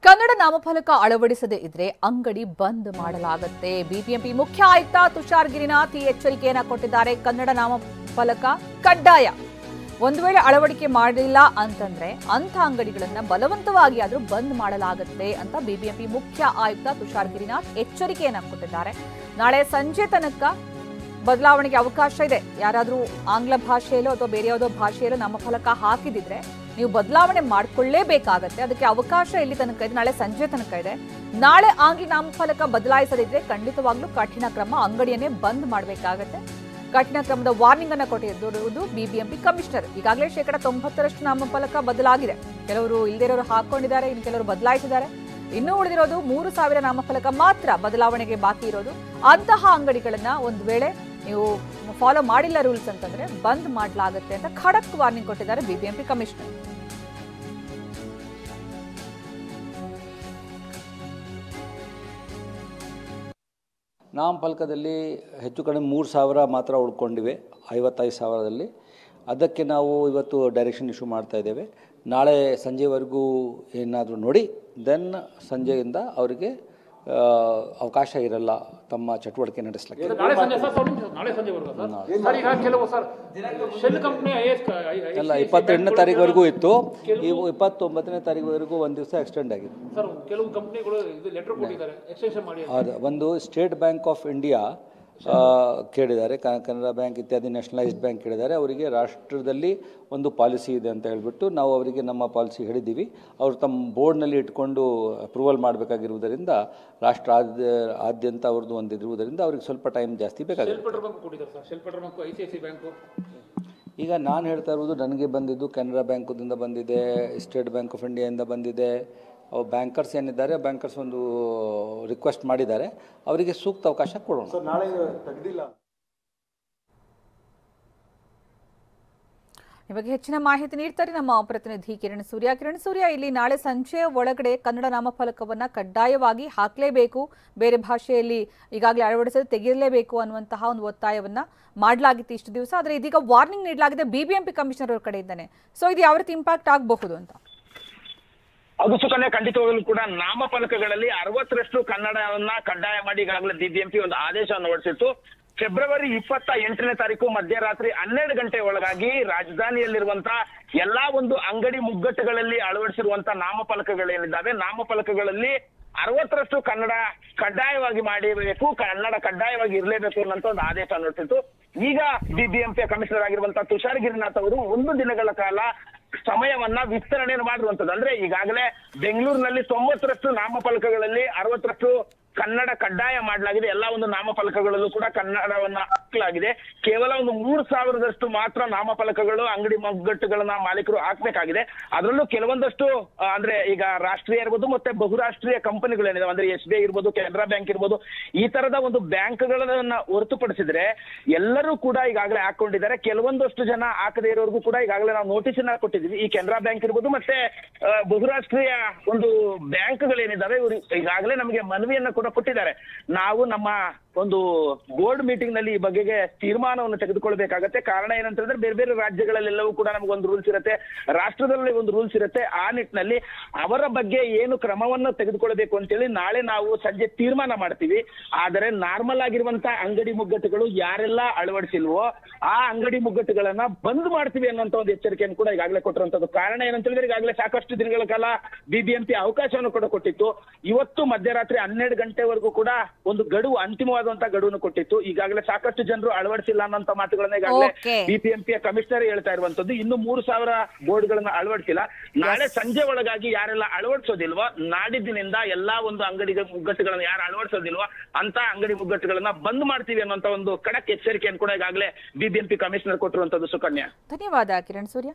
ಕನ್ನಡ ನಾಮಫಲಕ ಅಳವಡಿಸದೇ ಇದ್ರೆ ಅಂಗಡಿ ಬಂದ್ ಮಾಡಲಾಗುತ್ತೆ. ಬಿಬಿಎಂಪಿ ಮುಖ್ಯ ಆಯುಕ್ತ ತುಷಾರ್ ಗಿರಿನಾಥ್ ಈ ಎಚ್ಚರಿಕೆಯನ್ನ ಕೊಟ್ಟಿದ್ದಾರೆ. ಕನ್ನಡ ನಾಮಫಲಕ ಕಡ್ಡಾಯ. ಒಂದು ವೇಳೆ ಅಳವಡಿಕೆ ಮಾಡಿಲ್ಲ ಅಂತಂದ್ರೆ ಅಂಥ ಅಂಗಡಿಗಳನ್ನ ಬಲವಂತವಾಗಿ ಆದ್ರೂ ಬಂದ್ ಮಾಡಲಾಗುತ್ತೆ ಅಂತ ಬಿಬಿಎಂಪಿ ಮುಖ್ಯ ಆಯುಕ್ತ ತುಷಾರ್ ಗಿರಿನಾಥ್ ಎಚ್ಚರಿಕೆಯನ್ನ ಕೊಟ್ಟಿದ್ದಾರೆ. ನಾಳೆ ಸಂಜೆ ತನಕ ಬದಲಾವಣೆಗೆ ಅವಕಾಶ ಇದೆ. ಯಾರಾದ್ರೂ ಆಂಗ್ಲ ಭಾಷೆಯಲ್ಲೋ ಅಥವಾ ಬೇರೆ ಯಾವುದೋ ಭಾಷೆಯಲ್ಲೋ ನಾಮಫಲಕ ಹಾಕಿದಿದ್ರೆ ನೀವು ಬದಲಾವಣೆ ಮಾಡ್ಕೊಳ್ಳೇಬೇಕಾಗತ್ತೆ. ಅದಕ್ಕೆ ಅವಕಾಶ ಇಲ್ಲಿ ತನಕ ಇದೆ, ನಾಳೆ ಸಂಜೆ ತನಕ ಇದೆ. ನಾಳೆ ಆಂಗ್ಲ ನಾಮಫಲಕ ಬದಲಾಯಿಸದಿದ್ರೆ ಖಂಡಿತವಾಗ್ಲೂ ಕಠಿಣ ಕ್ರಮ, ಅಂಗಡಿಯನ್ನೇ ಬಂದ್ ಮಾಡಬೇಕಾಗತ್ತೆ. ಕಠಿಣ ಕ್ರಮದ ವಾರ್ನಿಂಗ್ ಅನ್ನ ಕೊಟ್ಟಿರುವುದು ಬಿಬಿಎಂಪಿ ಕಮಿಷನರ್. ಈಗಾಗಲೇ 90% ನಾಮಫಲಕ ಬದಲಾಗಿದೆ. ಕೆಲವರು ಇಲ್ದಿರೋರು ಹಾಕೊಂಡಿದ್ದಾರೆ, ಇನ್ನು ಕೆಲವರು ಬದಲಾಯಿಸಿದ್ದಾರೆ. ಇನ್ನೂ ಉಳಿದಿರೋದು 3000 ನಾಮಫಲಕ ಮಾತ್ರ ಬದಲಾವಣೆಗೆ ಬಾಕಿ ಇರೋದು. ಅಂತಹ ಅಂಗಡಿಗಳನ್ನ ಒಂದು ವೇಳೆ ನೀವು ಫಾಲೋ ಮಾಡಿಲ್ಲ ರೂಲ್ಸ್ ಅಂತಂದ್ರೆ ಬಂದ್ ಮಾಡಲಾಗುತ್ತೆ ಅಂತ ಖಡಕ್ ವಾರ್ನಿಂಗ್ ಕೊಟ್ಟಿದ್ದಾರೆ ಬಿಬಿಎಂಪಿ ಕಮಿಷನರ್. ನಾಮಫಲಕದಲ್ಲಿ ಹೆಚ್ಚು ಕಡಿಮೆ 3000 ಮಾತ್ರ ಉಳ್ಕೊಂಡಿವೆ 55,000ದಲ್ಲಿ. ಅದಕ್ಕೆ ನಾವು ಇವತ್ತು ಡೈರೆಕ್ಷನ್ ಇಶ್ಯೂ ಮಾಡ್ತಾ ಇದ್ದೇವೆ. ನಾಳೆ ಸಂಜೆವರೆಗೂ ಏನಾದರೂ ನೋಡಿ ದೆನ್ ಸಂಜೆಯಿಂದ ಅವರಿಗೆ ಅವಕಾಶ ಇರಲ್ಲ ತಮ್ಮ ಚಟುವಟಿಕೆ ನಡೆಸಲಿಕ್ಕೆ. ಅಲ್ಲ, 28ನೇ ತಾರೀಕುವರೆಗೂ ಇತ್ತು. ಇವು 29ನೇ ತಾರೀಕುವರೆಗೂ ಒಂದು ದಿವಸ ಎಕ್ಸ್ಟೆಂಡ್ ಆಗಿದೆ. ಒಂದು ಸ್ಟೇಟ್ ಬ್ಯಾಂಕ್ ಆಫ್ ಇಂಡಿಯಾ ಕೇಳಿದ್ದಾರೆ, ಕೆನರಾ ಬ್ಯಾಂಕ್ ಇತ್ಯಾದಿ ನ್ಯಾಷನಲೈಸ್ಡ್ ಬ್ಯಾಂಕ್ ಕೇಳಿದ್ದಾರೆ. ಅವರಿಗೆ ರಾಷ್ಟ್ರದಲ್ಲಿ ಒಂದು ಪಾಲಿಸಿ ಇದೆ ಅಂತ ಹೇಳಿಬಿಟ್ಟು ನಾವು ಅವರಿಗೆ ನಮ್ಮ ಪಾಲಿಸಿ ಹೇಳಿದ್ದೀವಿ. ಅವರು ತಮ್ಮ ಬೋರ್ಡ್ನಲ್ಲಿ ಇಟ್ಕೊಂಡು ಅಪ್ರೂವಲ್ ಮಾಡಬೇಕಾಗಿರುವುದರಿಂದ ರಾಷ್ಟ್ರ ಆದ್ಯಂತ ಅವ್ರದ್ದು ಒಂದಿರುವುದರಿಂದ ಅವ್ರಿಗೆ ಸ್ವಲ್ಪ ಟೈಮ್ ಜಾಸ್ತಿ ಬೇಕಾಗುತ್ತೆ. ಈಗ ನಾನು ಹೇಳ್ತಾ ಇರುವುದು ನನಗೆ ಬಂದಿದ್ದು ಕೆನರಾ ಬ್ಯಾಂಕದಿಂದ ಬಂದಿದೆ, ಸ್ಟೇಟ್ ಬ್ಯಾಂಕ್ ಆಫ್ ಇಂಡಿಯಾದಿಂದ ಬಂದಿದೆ. ಬ್ಯಾಂಕರ್ಸ್ ಏನಿದ್ದಾರೆ ಬ್ಯಾಂಕರ್ಸ್ ಒಂದು ರಿಕ್ವೆಸ್ಟ್ ಮಾಡಿದ್ದಾರೆ, ಅವರಿಗೆ ಸೂಕ್ತ ಅವಕಾಶ ಕೊಡೋಣ. ನಾಳೆ ತೆಗೆದಿಲ್ಲ. ಈ ಬಗ್ಗೆ ಹೆಚ್ಚಿನ ಮಾಹಿತಿ ನೀಡ್ತಾರೆ ನಮ್ಮ ಪ್ರತಿನಿಧಿ ಕಿರಣ್ ಸೂರ್ಯ. ಇಲ್ಲಿ ನಾಳೆ ಸಂಜೆ ಒಳಗಡೆ ಕನ್ನಡ ನಾಮಫಲಕವನ್ನ ಕಡ್ಡಾಯವಾಗಿ ಹಾಕಲೇಬೇಕು, ಬೇರೆ ಭಾಷೆಯಲ್ಲಿ ಈಗಾಗಲೇ ಅಳವಡಿಸಲು ತೆಗೆಯಲೇಬೇಕು ಅನ್ನುವಂತಹ ಒಂದು ಒತ್ತಾಯವನ್ನ ಮಾಡಲಾಗಿತ್ತು ಇಷ್ಟು ದಿವಸ. ಆದರೆ ಇದೀಗ ವಾರ್ನಿಂಗ್ ನೀಡಲಾಗಿದೆ ಬಿಬಿಎಂಪಿ ಕಮಿಷನರ್ ಅವರ ಕಡೆಯಿಂದನೇ. ಸೊ ಇದು ಯಾವ ರೀತಿ ಇಂಪ್ಯಾಕ್ಟ್ ಆಗಬಹುದು ಅಂತ? ಅದು ಸುಕನ್ಯಾ, ಖಂಡಿತವಾಗಲೂ ಕೂಡ ನಾಮಫಲಕಗಳಲ್ಲಿ 60ರಷ್ಟು ಕನ್ನಡವನ್ನ ಕಡ್ಡಾಯ ಮಾಡಿ ಈಗಾಗಲೇ ಬಿಬಿಎಂಪಿ ಒಂದು ಆದೇಶವನ್ನು ಹೊರಡಿಸಿತ್ತು. ಫೆಬ್ರವರಿ 28ನೇ ತಾರೀಕು ಮಧ್ಯರಾತ್ರಿ 12 ಗಂಟೆ ಒಳಗಾಗಿ ರಾಜಧಾನಿಯಲ್ಲಿರುವಂತಹ ಎಲ್ಲಾ ಒಂದು ಅಂಗಡಿ ಮುಗ್ಗಟ್ಟುಗಳಲ್ಲಿ ಅಳವಡಿಸಿರುವಂತಹ ನಾಮಫಲಕಗಳೇನಿದ್ದಾವೆ, ನಾಮಫಲಕಗಳಲ್ಲಿ 60ರಷ್ಟು ಕನ್ನಡ ಕಡ್ಡಾಯವಾಗಿ ಮಾಡಬೇಕು, ಕನ್ನಡ ಕಡ್ಡಾಯವಾಗಿ ಇರಲೇಬೇಕು ಅನ್ನೋ ಒಂದು ಆದೇಶ ಹೊರಡಿಸಿತ್ತು. ಈಗ ಬಿಬಿಎಂಪಿಯ ಕಮಿಷನರ್ ಆಗಿರುವಂತಹ ತುಷಾರ್ ಗಿರಿನಾಥ್ ಅವರು 1 ದಿನಗಳ ಕಾಲ ಸಮಯವನ್ನ ವಿಸ್ತರಣೆಯನ್ನು ಮಾಡಿರುವಂತದ್ದು. ಅಂದ್ರೆ ಈಗಾಗಲೇ ಬೆಂಗಳೂರಿನಲ್ಲಿ 90ರಷ್ಟು ನಾಮಫಲಕಗಳಲ್ಲಿ 60ರಷ್ಟು ಕನ್ನಡ ಕಡ್ಡಾಯ ಮಾಡಲಾಗಿದೆ. ಎಲ್ಲಾ ಒಂದು ನಾಮಫಲಕಗಳಲ್ಲೂ ಕೂಡ ಕನ್ನಡವನ್ನ ಹಾಕಲಾಗಿದೆ. ಕೇವಲ ಒಂದು 3000ದಷ್ಟು ಮಾತ್ರ ನಾಮಫಲಕಗಳು ಅಂಗಡಿ ಮುಗ್ಗಟ್ಟುಗಳನ್ನ ಮಾಲೀಕರು ಹಾಕ್ಬೇಕಾಗಿದೆ. ಅದರಲ್ಲೂ ಕೆಲವೊಂದಷ್ಟು ಅಂದ್ರೆ ಈಗ ರಾಷ್ಟ್ರೀಯ ಇರ್ಬೋದು ಮತ್ತೆ ಬಹುರಾಷ್ಟ್ರೀಯ ಕಂಪನಿಗಳೇನಿದೆ, ಅಂದ್ರೆ SBI ಇರ್ಬೋದು, ಕೆನರಾ ಬ್ಯಾಂಕ್ ಇರ್ಬೋದು, ಈ ತರದ ಒಂದು ಬ್ಯಾಂಕ್ಗಳನ್ನ ಹೊರತುಪಡಿಸಿದ್ರೆ ಎಲ್ಲರೂ ಕೂಡ ಈಗಾಗಲೇ ಹಾಕೊಂಡಿದ್ದಾರೆ. ಕೆಲವೊಂದಷ್ಟು ಜನ ಹಾಕದೇ ಇರೋರ್ಗೂ ಕೂಡ ಈಗಾಗಲೇ ನಾವು ನೋಟಿಸ್ ಅನ್ನ ಕೊಟ್ಟಿದ್ದೀವಿ. ಈ ಕೆನರಾ ಬ್ಯಾಂಕ್ ಇರ್ಬೋದು ಮತ್ತೆ ಬಹುರಾಷ್ಟ್ರೀಯ ಒಂದು ಬ್ಯಾಂಕ್ಗಳೇನಿದ್ದಾವೆ ಇವರು ಈಗಾಗಲೇ ನಮಗೆ ಮನವಿಯನ್ನ ಕೂಡ ಕೊಟ್ಟಿದ್ದಾರೆ. ನಾವು ನಮ್ಮ ಒಂದು ಬೋರ್ಡ್ ಮೀಟಿಂಗ್ ನಲ್ಲಿ ಈ ಬಗೆಗೆ ತೀರ್ಮಾನವನ್ನು ತೆಗೆದುಕೊಳ್ಬೇಕಾಗತ್ತೆ. ಕಾರಣ ಏನಂತಂದ್ರೆ ಬೇರೆ ಬೇರೆ ರಾಜ್ಯಗಳಲ್ಲೆಲ್ಲವೂ ಕೂಡ ನಮಗೊಂದು ರೂಲ್ಸ್ ಇರುತ್ತೆ, ರಾಷ್ಟ್ರದಲ್ಲಿ ಒಂದು ರೂಲ್ಸ್ ಇರುತ್ತೆ. ಆ ನಿಟ್ಟಿನಲ್ಲಿ ಅವರ ಬಗ್ಗೆ ಏನು ಕ್ರಮವನ್ನು ತೆಗೆದುಕೊಳ್ಬೇಕು ಅಂತೇಳಿ ನಾಳೆ ನಾವು ಸಂಜೆ ತೀರ್ಮಾನ ಮಾಡ್ತೀವಿ. ಆದರೆ ನಾರ್ಮಲ್ ಆಗಿರುವಂತಹ ಅಂಗಡಿ ಮುಗ್ಗಟ್ಟುಗಳು ಯಾರೆಲ್ಲ ಅಳವಡಿಸಿಲ್ವೋ ಆ ಅಂಗಡಿ ಮುಗ್ಗಟ್ಟುಗಳನ್ನ ಬಂದ್ ಮಾಡ್ತೀವಿ ಅನ್ನೋಂತ ಒಂದು ಎಚ್ಚರಿಕೆಯನ್ನು ಕೂಡ ಈಗಾಗಲೇ ಕೊಟ್ಟಿರುವಂತದ್ದು. ಕಾರಣ ಏನಂತಂದ್ರೆ ಈಗಾಗಲೇ ಸಾಕಷ್ಟು ದಿನಗಳ ಕಾಲ ಬಿಬಿಎಂಪಿ ಅವಕಾಶವನ್ನು ಕೂಡ ಕೊಟ್ಟಿತ್ತು. ಇವತ್ತು ಮಧ್ಯರಾತ್ರಿ 12 ಗಂಟೆವರೆಗೂ ಕೂಡ ಒಂದು ಗಡುವು, ಅಂತಿಮವಾದಂತಹ ಗಡುವನ್ನು ಕೊಟ್ಟಿತ್ತು. ಈಗಾಗಲೇ ಸಾಕಷ್ಟು ಜನರು ಅಳವಡಿಸಿಲ್ಲ ಅನ್ನೋಂತ ಮಾತುಗಳನ್ನ ಈಗಾಗಲೇ ಬಿಬಿಎಂಪಿಯ ಕಮಿಷನರ್ ಹೇಳ್ತಾ ಇರುವಂತದ್ದು. ಇನ್ನು 3000 ಬೋರ್ಡ್ಗಳನ್ನ ಅಳವಡಿಸಿಲ್ಲ. ನಾಳೆ ಸಂಜೆ ಒಳಗಾಗಿ ಯಾರೆಲ್ಲ ಅಳವಡಿಸೋದಿಲ್ವೋ ನಾಡಿದ್ದಿನಿಂದ ಎಲ್ಲಾ ಒಂದು ಅಂಗಡಿ ಮುಗ್ಗಟ್ಟುಗಳನ್ನ ಯಾರು ಅಳವಡಿಸೋದಿಲ್ವೋ ಅಂತ ಅಂಗಡಿ ಮುಗ್ಗಟ್ಟುಗಳನ್ನ ಬಂದ್ ಮಾಡ್ತೀವಿ ಅನ್ನೋಂತ ಒಂದು ಖಡಕ್ ಎಚ್ಚರಿಕೆಯನ್ನು ಕೂಡ ಈಗಾಗಲೇ ಬಿಬಿಎಂಪಿ ಕಮಿಷನರ್ ಕೊಟ್ಟಿರುವಂತದ್ದು. ಸುಕನ್ಯಾ, ಧನ್ಯವಾದ ಕಿರಣ್ ಸೂರ್ಯ.